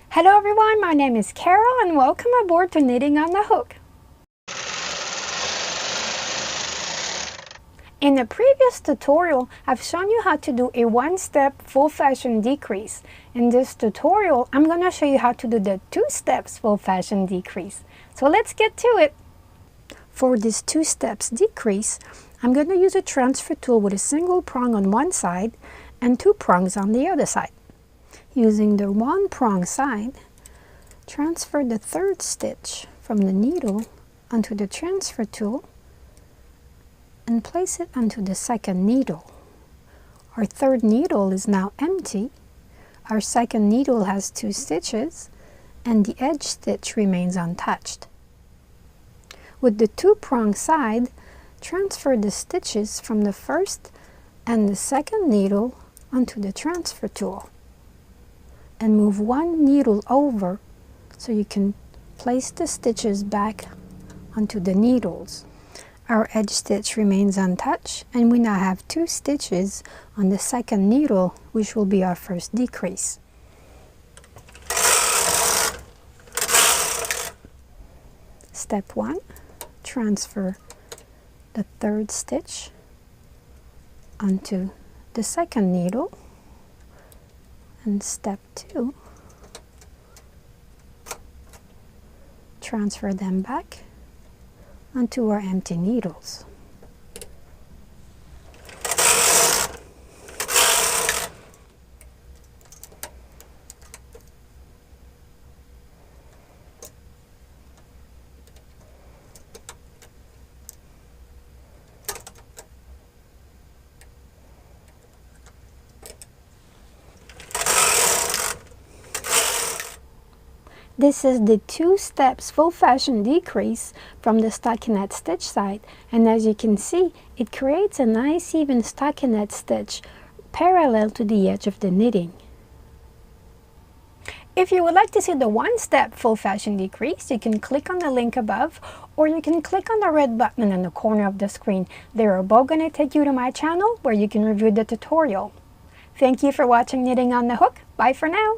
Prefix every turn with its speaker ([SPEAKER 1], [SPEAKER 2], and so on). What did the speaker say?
[SPEAKER 1] Hello everyone, my name is Carol and welcome aboard to Knitting on the Hook. In the previous tutorial, I've shown you how to do a one-step full fashion decrease. In this tutorial, I'm going to show you how to do the 2 steps full fashion decrease. So let's get to it. For this 2 steps decrease, I'm going to use a transfer tool with a single prong on one side and 2 prongs on the other side. Using the 1 prong side, transfer the 3rd stitch from the needle onto the transfer tool and place it onto the 2nd needle. Our 3rd needle is now empty. Our 2nd needle has 2 stitches and the edge stitch remains untouched. With the 2 prong side, transfer the stitches from the 1st and the 2nd needle onto the transfer tool and move 1 needle over so you can place the stitches back onto the needles. Our edge stitch remains untouched and we now have 2 stitches on the 2nd needle, which will be our first decrease. Step 1, transfer the 3rd stitch onto the 2nd needle. And step 2, transfer them back onto our empty needles. This is the 2 steps full fashion decrease from the stockinette stitch side, and as you can see, it creates a nice even stockinette stitch parallel to the edge of the knitting. If you would like to see the 1-step full fashion decrease, you can click on the link above or you can click on the red button in the corner of the screen. They are both going to take you to my channel where you can review the tutorial. Thank you for watching Knitting on the Hook. Bye for now.